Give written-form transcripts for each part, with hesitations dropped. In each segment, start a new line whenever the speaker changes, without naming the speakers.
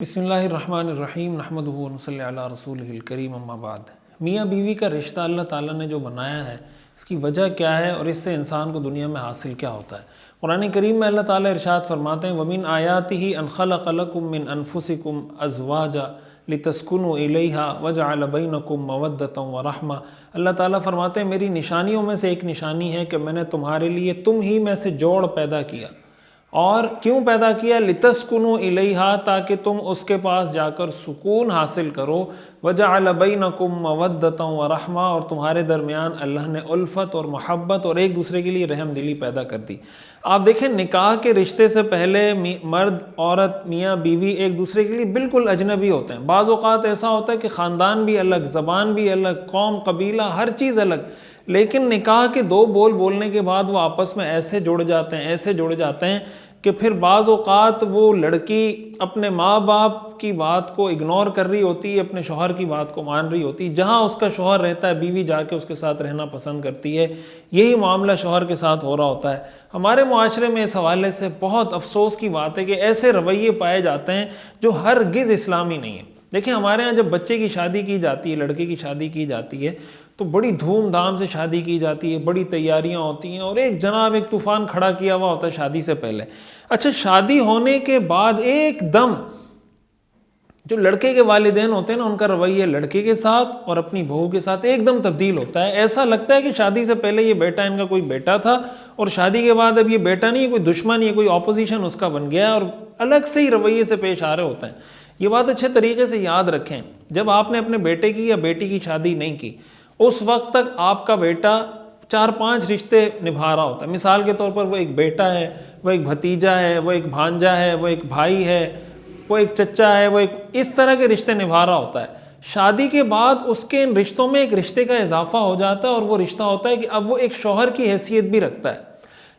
بسم اللہ الرحمن الرحیم نحمدہ ونصلی علی رسولہ الکریم اما بعد۔ میاں بیوی کا رشتہ اللہ تعالیٰ نے جو بنایا ہے اس کی وجہ کیا ہے اور اس سے انسان کو دنیا میں حاصل کیا ہوتا ہے؟ قرآن کریم میں اللہ تعالیٰ ارشاد فرماتے ہیں وَمِنْ آیَاتِهِ أَنْ خَلَقَ لَكُم مِّنْ أَنفُسِكُمْ أَزْوَاجًا لِتَسْكُنُوا إِلَيْهَا وَجَعَلَ بَيْنَكُم مَّوَدَّةً وَرَحْمَةً۔ اللہ تعالیٰ فرماتے ہیں میری نشانیوں میں سے ایک نشانی ہے کہ میں نے تمہارے لیے تم ہی میں سے جوڑ پیدا کیا۔ اور کیوں پیدا کیا؟ لِتَسْكُنُوا إِلَيْهَا تاکہ تم اس کے پاس جا کر سکون حاصل کرو۔ وَجَعَلَ بَيْنَكُم مَّوَدَّةً وَرَحْمَةً اور تمہارے درمیان اللہ نے الفت اور محبت اور ایک دوسرے کے لیے رحم دلی پیدا کر دی۔ آپ دیکھیں نکاح کے رشتے سے پہلے مرد عورت میاں بیوی ایک دوسرے کے لیے بالکل اجنبی ہوتے ہیں۔ بعض اوقات ایسا ہوتا ہے کہ خاندان بھی الگ، زبان بھی الگ، قوم قبیلہ ہر چیز الگ، لیکن نکاح کے دو بول بولنے کے بعد وہ آپس میں ایسے جڑ جاتے ہیں کہ پھر بعض اوقات وہ لڑکی اپنے ماں باپ کی بات کو اگنور کر رہی ہوتی ہے، اپنے شوہر کی بات کو مان رہی ہوتی ہے۔ جہاں اس کا شوہر رہتا ہے بیوی جا کے اس کے ساتھ رہنا پسند کرتی ہے۔ یہی معاملہ شوہر کے ساتھ ہو رہا ہوتا ہے۔ ہمارے معاشرے میں اس حوالے سے بہت افسوس کی بات ہے کہ ایسے رویے پائے جاتے ہیں جو ہرگز اسلامی نہیں ہیں۔ دیکھیں ہمارے ہاں جب بچے کی شادی کی جاتی ہے، لڑکے کی شادی کی جاتی ہے تو بڑی دھوم دھام سے شادی کی جاتی ہے، بڑی تیاریاں ہوتی ہیں اور ایک طوفان کھڑا کیا ہوا ہوتا ہے شادی سے پہلے۔ اچھا شادی ہونے کے بعد ایک دم جو لڑکے کے والدین ہوتے ہیں نا، ان کا رویہ لڑکے کے ساتھ اور اپنی بہو کے ساتھ ایک دم تبدیل ہوتا ہے۔ ایسا لگتا ہے کہ شادی سے پہلے یہ بیٹا ان کا کوئی بیٹا تھا اور شادی کے بعد اب یہ بیٹا نہیں، کوئی دشمن یا کوئی اپوزیشن اس کا بن گیا اور الگ سے ہی رویے سے پیش آ رہے ہوتے ہیں۔ یہ بات اچھے طریقے سے یاد رکھیں، جب آپ نے اپنے بیٹے کی یا بیٹی کی شادی نہیں کی اس وقت تک آپ کا بیٹا 4-5 رشتے نبھا رہا ہوتا ہے۔ مثال کے طور پر وہ ایک بیٹا ہے، وہ ایک بھتیجا ہے، وہ ایک بھانجا ہے، وہ ایک بھائی ہے، وہ ایک چچا ہے، وہ ایک اس طرح کے رشتے نبھا رہا ہوتا ہے۔ شادی کے بعد اس کے ان رشتوں میں ایک رشتے کا اضافہ ہو جاتا ہے اور وہ رشتہ ہوتا ہے کہ اب وہ ایک شوہر کی حیثیت بھی رکھتا ہے۔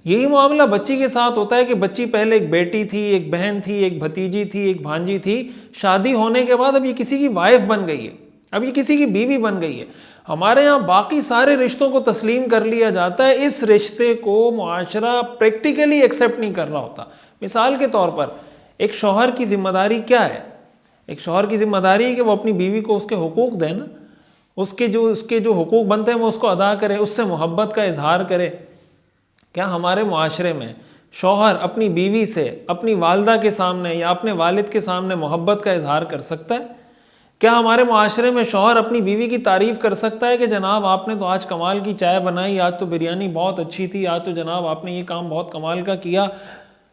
یہی معاملہ بچی کے ساتھ ہوتا ہے کہ بچی پہلے ایک بیٹی تھی، ایک بہن تھی، ایک بھتیجی تھی، ایک بھانجی تھی، شادی ہونے کے بعد اب یہ کسی کی وائف بن گئی ہے، اب یہ کسی کی بیوی بن گئی ہے۔ ہمارے ہاں باقی سارے رشتوں کو تسلیم کر لیا جاتا ہے، اس رشتے کو معاشرہ پریکٹیکلی ایکسیپٹ نہیں کر رہا ہوتا۔ مثال کے طور پر ایک شوہر کی ذمہ داری کیا ہے؟ ایک شوہر کی ذمہ داری ہے کہ وہ اپنی بیوی کو اس کے حقوق دے نا، اس کے جو حقوق بنتے ہیں وہ اس کو ادا کرے، اس سے محبت کا اظہار کرے۔ کیا ہمارے معاشرے میں شوہر اپنی بیوی سے اپنی والدہ کے سامنے یا اپنے والد کے سامنے محبت کا اظہار کر سکتا ہے؟ کیا ہمارے معاشرے میں شوہر اپنی بیوی کی تعریف کر سکتا ہے کہ جناب آپ نے تو آج کمال کی چائے بنائی، آج تو بریانی بہت اچھی تھی، آج تو جناب آپ نے یہ کام بہت کمال کا کیا؟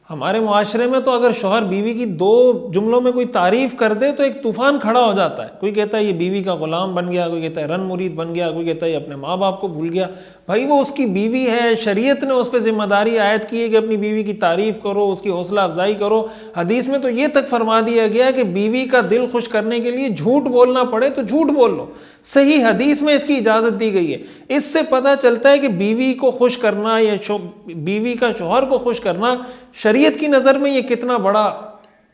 ہمارے معاشرے میں تو اگر شوہر بیوی کی 2 جملوں میں کوئی تعریف کر دے تو ایک طوفان کھڑا ہو جاتا ہے۔ کوئی کہتا ہے یہ بیوی کا غلام بن گیا، کوئی کہتا ہے رن مرید بن گیا، کوئی کہتا ہے یہ اپنے ماں باپ کو بھول گیا۔ بھائی وہ اس کی بیوی ہے، شریعت نے اس پہ ذمہ داری عائد کی ہے کہ اپنی بیوی کی تعریف کرو، اس کی حوصلہ افزائی کرو۔ حدیث میں تو یہ تک فرما دیا گیا کہ بیوی کا دل خوش کرنے کے لیے جھوٹ بولنا پڑے تو جھوٹ بول لو۔ صحیح حدیث میں اس کی اجازت دی گئی ہے۔ اس سے پتہ چلتا ہے کہ بیوی کو خوش کرنا یا بیوی کا شوہر کو خوش کرنا شریعت کی نظر میں یہ کتنا بڑا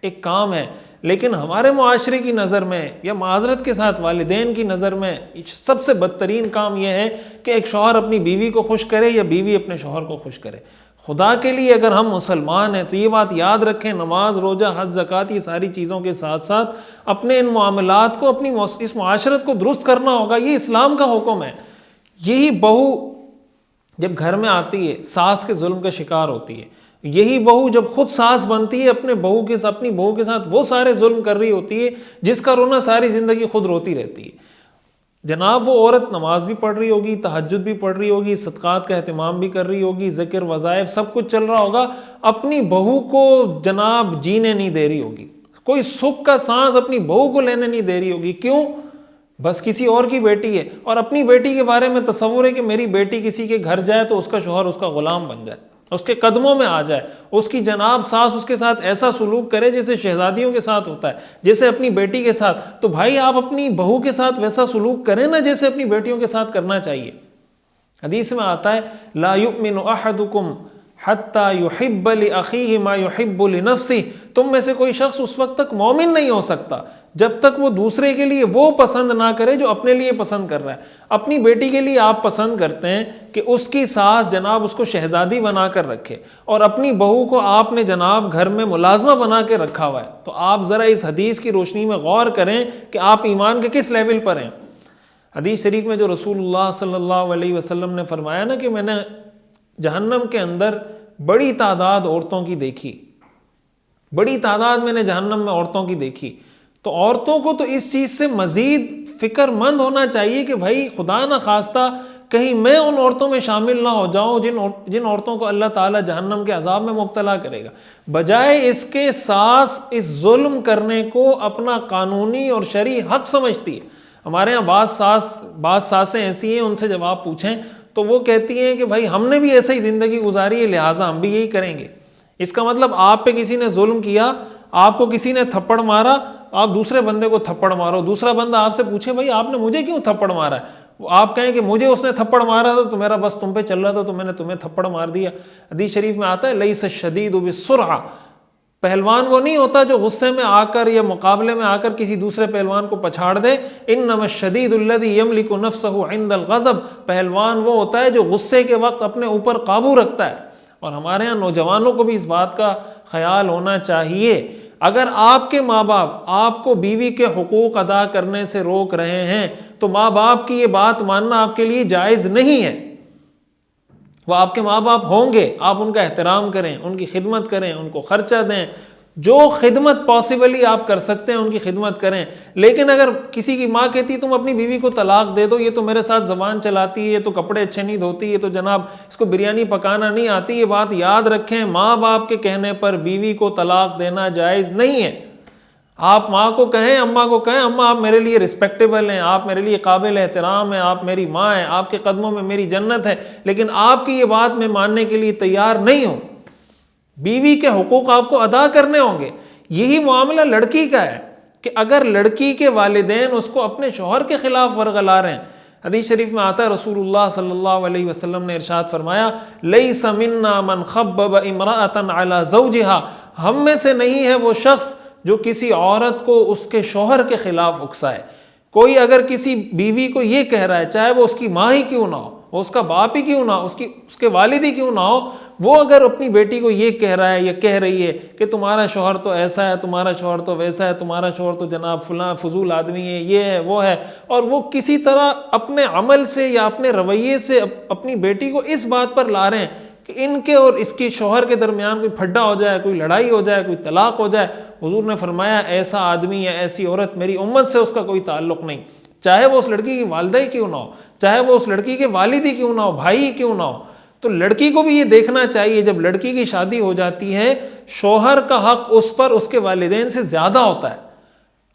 ایک کام ہے، لیکن ہمارے معاشرے کی نظر میں یا معذرت کے ساتھ والدین کی نظر میں سب سے بدترین کام یہ ہے کہ ایک شوہر اپنی بیوی کو خوش کرے یا بیوی اپنے شوہر کو خوش کرے۔ خدا کے لیے اگر ہم مسلمان ہیں تو یہ بات یاد رکھیں، نماز، روزہ، حج، زکوٰۃ، یہ ساری چیزوں کے ساتھ ساتھ اپنے ان معاملات کو، اپنی اس معاشرت کو درست کرنا ہوگا۔ یہ اسلام کا حکم ہے۔ یہی بہو جب گھر میں آتی ہے ساس کے ظلم کا شکار ہوتی ہے، یہی بہو جب خود ساس بنتی ہے اپنی بہو کے ساتھ وہ سارے ظلم کر رہی ہوتی ہے جس کا رونا ساری زندگی خود روتی رہتی ہے۔ جناب وہ عورت نماز بھی پڑھ رہی ہوگی، تہجد بھی پڑھ رہی ہوگی، صدقات کا اہتمام بھی کر رہی ہوگی، ذکر وظائف سب کچھ چل رہا ہوگا، اپنی بہو کو جناب جینے نہیں دے رہی ہوگی، کوئی سکھ کا سانس اپنی بہو کو لینے نہیں دے رہی ہوگی۔ کیوں؟ بس کسی اور کی بیٹی ہے، اور اپنی بیٹی کے بارے میں تصور ہے کہ میری بیٹی کسی کے گھر جائے تو اس کا شوہر اس کا غلام بن جائے، اس کے قدموں میں آ جائے، اس کی جناب ساس اس کے ساتھ ایسا سلوک کرے جیسے شہزادیوں کے ساتھ ہوتا ہے، جیسے اپنی بیٹی کے ساتھ۔ تو بھائی آپ اپنی بہو کے ساتھ ویسا سلوک کریں نا جیسے اپنی بیٹیوں کے ساتھ کرنا چاہیے۔ حدیث میں آتا ہے لا یؤمن احدکم حتی یحب لأخیہ ما یحب لنفسہ، تم میں سے کوئی شخص اس وقت تک مومن نہیں ہو سکتا جب تک وہ دوسرے کے لیے وہ پسند نہ کرے جو اپنے لیے پسند کر رہا ہے۔ اپنی بیٹی کے لیے آپ پسند کرتے ہیں کہ اس کی ساس جناب اس کو شہزادی بنا کر رکھے، اور اپنی بہو کو آپ نے جناب گھر میں ملازمہ بنا کے رکھا ہوا ہے، تو آپ ذرا اس حدیث کی روشنی میں غور کریں کہ آپ ایمان کے کس لیول پر ہیں۔ حدیث شریف میں جو رسول اللہ صلی اللہ علیہ وسلم نے فرمایا نا کہ میں نے جہنم کے اندر بڑی تعداد عورتوں کی دیکھی، بڑی تعداد میں نے جہنم میں عورتوں کی دیکھی، تو عورتوں کو تو اس چیز سے مزید فکر مند ہونا چاہیے کہ بھائی خدا نہ خواستہ کہیں میں ان عورتوں میں شامل نہ ہو جاؤں جن عورتوں کو اللہ تعالیٰ جہنم کے عذاب میں مبتلا کرے گا، بجائے اس کے ساس اس ظلم کرنے کو اپنا قانونی اور شرعی حق سمجھتی ہے۔ ہمارے ہاں بعض ساسیں ایسی ہیں، ان سے جب آپ پوچھیں تو وہ کہتی ہیں کہ بھائی ہم نے بھی ایسا ہی زندگی گزاری ہے، لہٰذا ہم بھی یہی کریں گے۔ اس کا مطلب آپ پہ کسی نے ظلم کیا، آپ کو کسی نے تھپڑ مارا، آپ دوسرے بندے کو تھپڑ مارو، دوسرا بندہ آپ سے پوچھے بھائی آپ نے مجھے کیوں تھپڑ مارا ہے، آپ کہیں کہ مجھے اس نے تھپڑ مارا تھا تو میرا بس تم پہ چل رہا تھا تو میں نے تمہیں تھپڑ مار دیا۔ حدیث شریف میں آتا ہے لیس الشدید بالسرعہ، پہلوان وہ نہیں ہوتا جو غصے میں آ کر یا مقابلے میں آ کر کسی دوسرے پہلوان کو پچھاڑ دے، انما الشدید الذی یملک نفسہ عند الغضب، پہلوان وہ ہوتا ہے جو غصے کے وقت اپنے اوپر قابو رکھتا ہے۔ اور ہمارے ہاں نوجوانوں کو بھی اس بات کا خیال ہونا چاہیے، اگر آپ کے ماں باپ آپ کو بیوی کے حقوق ادا کرنے سے روک رہے ہیں تو ماں باپ کی یہ بات ماننا آپ کے لیے جائز نہیں ہے۔ وہ آپ کے ماں باپ ہوں گے، آپ ان کا احترام کریں، ان کی خدمت کریں، ان کو خرچہ دیں، جو خدمت پاسبلی آپ کر سکتے ہیں ان کی خدمت کریں۔ لیکن اگر کسی کی ماں کہتی تم اپنی بیوی کو طلاق دے دو، یہ تو میرے ساتھ زبان چلاتی ہے، یہ تو کپڑے اچھے نہیں دھوتی، یہ تو جناب اس کو بریانی پکانا نہیں آتی، یہ بات یاد رکھیں، ماں باپ کے کہنے پر بیوی کو طلاق دینا جائز نہیں ہے۔ آپ ماں کو کہیں، اماں کو کہیں اماں آپ میرے لیے رسپیکٹیبل ہیں، آپ میرے لیے قابل احترام ہیں، آپ میری ماں ہیں، آپ کے قدموں میں میری جنت ہے، لیکن آپ کی یہ بات میں ماننے کے لیے تیار نہیں ہوں۔ بیوی کے حقوق آپ کو ادا کرنے ہوں گے۔ یہی معاملہ لڑکی کا ہے کہ اگر لڑکی کے والدین اس کو اپنے شوہر کے خلاف ورغلا رہے ہیں، حدیث شریف میں آتا ہے رسول اللہ صلی اللہ علیہ وسلم نے ارشاد فرمایا لیس منا من خبب امرأة علی زوجہا، ہم میں سے نہیں ہے وہ شخص جو کسی عورت کو اس کے شوہر کے خلاف اکسائے۔ کوئی اگر کسی بیوی کو یہ کہہ رہا ہے، چاہے وہ اس کی ماں ہی کیوں نہ ہو، وہ اس کا باپ ہی کیوں نہ ہو، اس کے والد ہی کیوں نہ ہو، وہ اگر اپنی بیٹی کو یہ کہہ رہا ہے یا کہہ رہی ہے کہ تمہارا شوہر تو ایسا ہے، تمہارا شوہر تو ویسا ہے، تمہارا شوہر تو جناب فلاں فضول آدمی ہے، یہ ہے وہ ہے، اور وہ کسی طرح اپنے عمل سے یا اپنے رویے سے اپنی بیٹی کو اس بات پر لا رہے ہیں کہ ان کے اور اس کے شوہر کے درمیان کوئی پھڈا ہو جائے، کوئی لڑائی ہو جائے، کوئی طلاق ہو جائے، حضور نے فرمایا ایسا آدمی یا ایسی عورت میری امت سے اس کا کوئی تعلق نہیں، چاہے وہ اس لڑکی کی والدہ ہی کیوں نہ ہو، چاہے وہ اس لڑکی کے والد ہی کیوں نہ ہو، بھائی ہی کیوں نہ ہو۔ تو لڑکی کو بھی یہ دیکھنا چاہیے جب لڑکی کی شادی ہو جاتی ہے، شوہر کا حق اس پر اس کے والدین سے زیادہ ہوتا ہے۔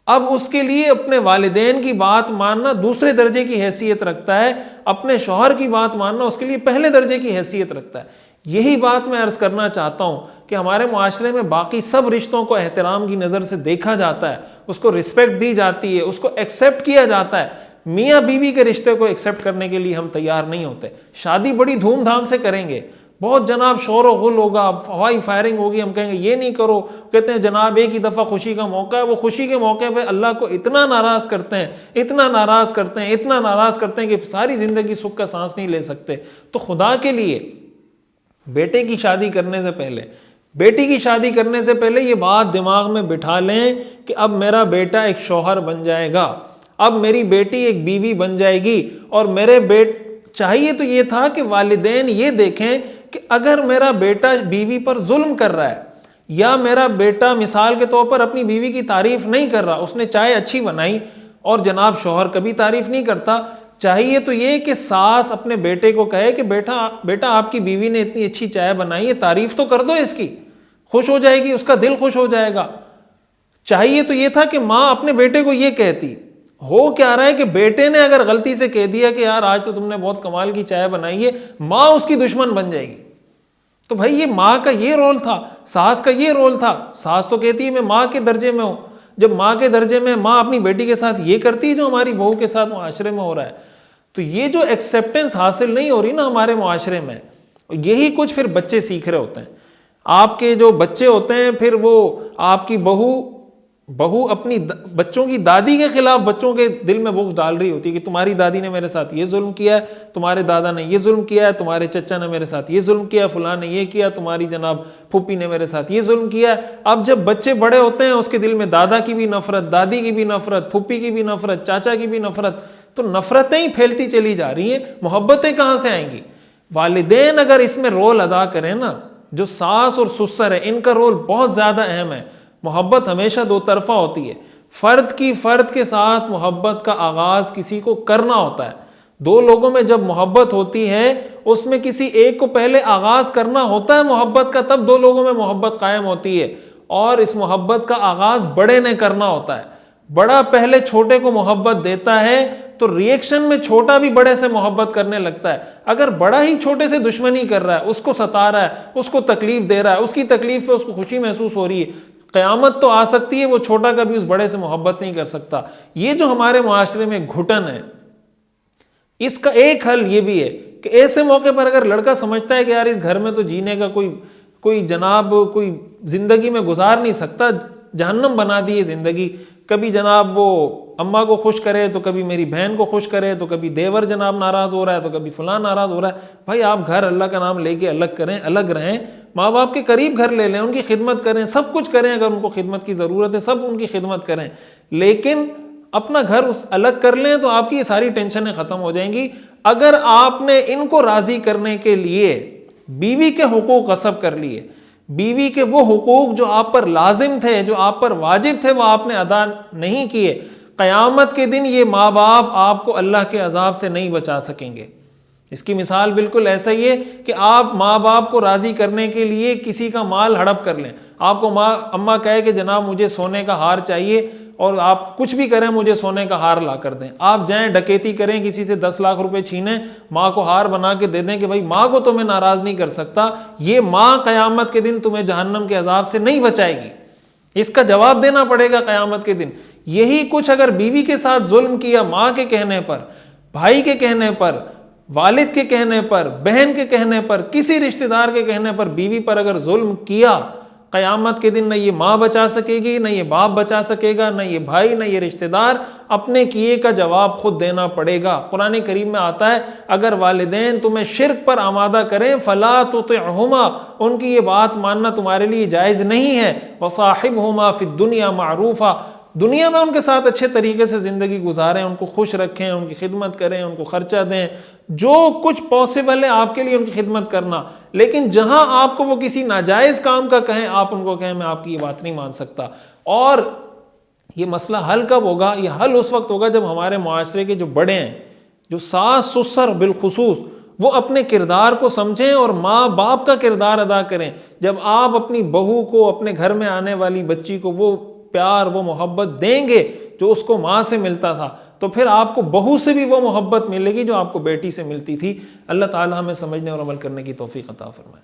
اب اس کے لیے اپنے والدین کی بات ماننا دوسرے درجے کی حیثیت رکھتا ہے، اپنے شوہر کی بات ماننا اس کے لیے پہلے درجے کی حیثیت رکھتا ہے۔ یہی بات میں عرض کرنا چاہتا ہوں کہ ہمارے معاشرے میں باقی سب رشتوں کو احترام کی نظر سے دیکھا جاتا ہے، اس کو رسپیکٹ دی جاتی ہے، اس کو ایکسیپٹ کیا جاتا ہے۔ میاں بیوی کے رشتے کو ایکسیپٹ کرنے کے لیے ہم تیار نہیں ہوتے۔ شادی بڑی دھوم دھام سے کریں گے، بہت جناب شور و غل ہوگا، ہوائی فائرنگ ہوگی، ہم کہیں گے یہ نہیں کرو، کہتے ہیں جناب ایک ہی دفعہ خوشی کا موقع ہے، وہ خوشی کے موقع پہ اللہ کو اتنا ناراض کرتے ہیں، اتنا ناراض کرتے ہیں، اتنا ناراض کرتے ہیں کہ ساری زندگی سکھ کا سانس نہیں لے سکتے۔ تو خدا کے لیے بیٹے کی شادی کرنے سے پہلے، بیٹی کی شادی کرنے سے پہلے یہ بات دماغ میں بٹھا لیں کہ اب میرا بیٹا ایک شوہر بن جائے گا، اب میری بیٹی ایک بیوی بن جائے گی، اور میرے چاہیے تو یہ تھا کہ والدین یہ دیکھیں کہ اگر میرا بیٹا بیوی پر ظلم کر رہا ہے یا میرا بیٹا مثال کے طور پر اپنی بیوی کی تعریف نہیں کر رہا، اس نے چائے اچھی بنائی اور جناب شوہر کبھی تعریف نہیں کرتا، چاہیے تو یہ کہ ساس اپنے بیٹے کو کہے کہ بیٹا آپ کی بیوی نے اتنی اچھی چائے بنائی ہے، تعریف تو کر دو اس کی، خوش ہو جائے گی، اس کا دل خوش ہو جائے گا۔ چاہیے تو یہ تھا کہ ماں اپنے بیٹے کو یہ کہتی۔ ہو کیا رہا ہے کہ بیٹے نے اگر غلطی سے کہہ دیا کہ یار آج تو تم نے بہت کمال کی چائے بنائی ہے، ماں اس کی دشمن بن جائے گی۔ تو بھائی یہ ماں کا یہ رول تھا، ساس کا یہ رول تھا۔ ساس تو کہتی ہے میں ماں کے درجے میں ہوں، جب ماں کے درجے میں ماں اپنی بیٹی کے ساتھ یہ کرتی ہے جو ہماری بہو کے ساتھ معاشرے میں ہو رہا ہے، تو یہ جو ایکسیپٹنس حاصل نہیں ہو رہی نا ہمارے معاشرے میں، اور یہی کچھ پھر بچے سیکھ رہے ہوتے ہیں. آپ کے جو بچے ہوتے ہیں پھر وہ آپ کی بہو اپنی بچوں کی دادی کے خلاف بچوں کے دل میں بغض ڈال رہی ہوتی ہے کہ تمہاری دادی نے میرے ساتھ یہ ظلم کیا ہے, تمہارے دادا نے یہ ظلم کیا ہے, تمہارے چچا نے میرے ساتھ یہ ظلم کیا, فلاں نے یہ کیا, تمہاری جناب پھوپھی نے میرے ساتھ یہ ظلم کیا ہے. اب جب بچے بڑے ہوتے ہیں اس کے دل میں دادا کی بھی نفرت, دادی کی بھی نفرت, پھوپھی کی بھی نفرت, چاچا کی بھی نفرت, تو نفرتیں ہی پھیلتی چلی جا رہی ہیں. محبتیں کہاں سے آئیں گی؟ والدین اگر اس میں رول ادا کریں نا, جو ساس اور سسر ہے ان کا رول بہت زیادہ اہم ہے. محبت ہمیشہ دو طرفہ ہوتی ہے. فرد کے ساتھ محبت کا آغاز کسی کو کرنا ہوتا ہے. دو لوگوں میں جب محبت ہوتی ہے اس میں کسی ایک کو پہلے آغاز کرنا ہوتا ہے محبت کا, تب دو لوگوں میں محبت قائم ہوتی ہے. اور اس محبت کا آغاز بڑے نے کرنا ہوتا ہے. بڑا پہلے چھوٹے کو محبت دیتا ہے تو ریئیکشن میں چھوٹا بھی بڑے سے محبت کرنے لگتا ہے. اگر بڑا ہی چھوٹے سے دشمنی کر رہا ہے, اس کو ستا رہا ہے, اس کو تکلیف دے رہا ہے, اس کی تکلیف پہ اس کو خوشی محسوس ہو رہی ہے, قیامت تو آ سکتی ہے وہ چھوٹا کبھی اس بڑے سے محبت نہیں کر سکتا. یہ جو ہمارے معاشرے میں گھٹن ہے, اس کا ایک حل یہ بھی ہے کہ ایسے موقع پر اگر لڑکا سمجھتا ہے کہ یار اس گھر میں تو جینے کا کوئی جناب کوئی زندگی میں گزار نہیں سکتا, جہنم بنا دی ہے زندگی, کبھی جناب وہ اماں کو خوش کرے تو کبھی میری بہن کو خوش کرے تو کبھی دیور جناب ناراض ہو رہا ہے تو کبھی فلاں ناراض ہو رہا ہے. بھائی آپ گھر اللہ کا نام لے کے الگ کریں, الگ رہیں, ماں باپ کے قریب گھر لے لیں, ان کی خدمت کریں, سب کچھ کریں, اگر ان کو خدمت کی ضرورت ہے سب ان کی خدمت کریں, لیکن اپنا گھر الگ کر لیں تو آپ کی یہ ساری ٹینشنیں ختم ہو جائیں گی. اگر آپ نے ان کو راضی کرنے کے لیے بیوی کے حقوق غصب کر لیے, بیوی کے وہ حقوق جو آپ پر لازم تھے, جو آپ پر واجب تھے, وہ آپ نے ادا نہیں کیے, قیامت کے دن یہ ماں باپ آپ کو اللہ کے عذاب سے نہیں بچا سکیں گے. اس کی مثال بالکل ایسا ہی ہے کہ آپ ماں باپ کو راضی کرنے کے لیے کسی کا مال ہڑپ کر لیں. آپ کو اماں کہے کہ جناب مجھے سونے کا ہار چاہیے اور آپ کچھ بھی کریں مجھے سونے کا ہار لا کر دیں. آپ جائیں ڈکیتی کریں, کسی سے 10 لاکھ روپے چھینیں, ماں کو ہار بنا کے دے دیں کہ بھائی ماں کو تو میں ناراض نہیں کر سکتا, یہ ماں قیامت کے دن تمہیں جہنم کے عذاب سے نہیں بچائے گی, اس کا جواب دینا پڑے گا قیامت کے دن. یہی کچھ اگر بیوی کے ساتھ ظلم کیا, ماں کے کہنے پر, بھائی کے کہنے پر, والد کے کہنے پر, بہن کے کہنے پر, کسی رشتہ دار کے کہنے پر بیوی پر اگر ظلم کیا, قیامت کے دن نہ یہ ماں بچا سکے گی, نہ یہ باپ بچا سکے گا, نہ یہ بھائی, نہ یہ رشتہ دار. اپنے کیے کا جواب خود دینا پڑے گا. قرآن کریم میں آتا ہے اگر والدین تمہیں شرک پر آمادہ کریں فلا تطعہما, ان کی یہ بات ماننا تمہارے لیے جائز نہیں ہے. وصاحبہما فی الدنیا معروفا, دنیا میں ان کے ساتھ اچھے طریقے سے زندگی گزاریں, ان کو خوش رکھیں, ان کی خدمت کریں, ان کو خرچہ دیں, جو کچھ پاسبل ہے آپ کے لیے ان کی خدمت کرنا. لیکن جہاں آپ کو وہ کسی ناجائز کام کا کہیں, آپ ان کو کہیں میں آپ کی یہ بات نہیں مان سکتا. اور یہ مسئلہ حل کب ہوگا؟ یہ حل اس وقت ہوگا جب ہمارے معاشرے کے جو بڑے ہیں, جو ساس سسر بالخصوص, وہ اپنے کردار کو سمجھیں اور ماں باپ کا کردار ادا کریں. جب آپ اپنی بہو کو, اپنے گھر میں آنے والی بچی کو وہ پیار, وہ محبت دیں گے جو اس کو ماں سے ملتا تھا, تو پھر آپ کو بہو سے بھی وہ محبت ملے گی جو آپ کو بیٹی سے ملتی تھی. اللہ تعالی ہمیں سمجھنے اور عمل کرنے کی توفیق عطا فرمائے.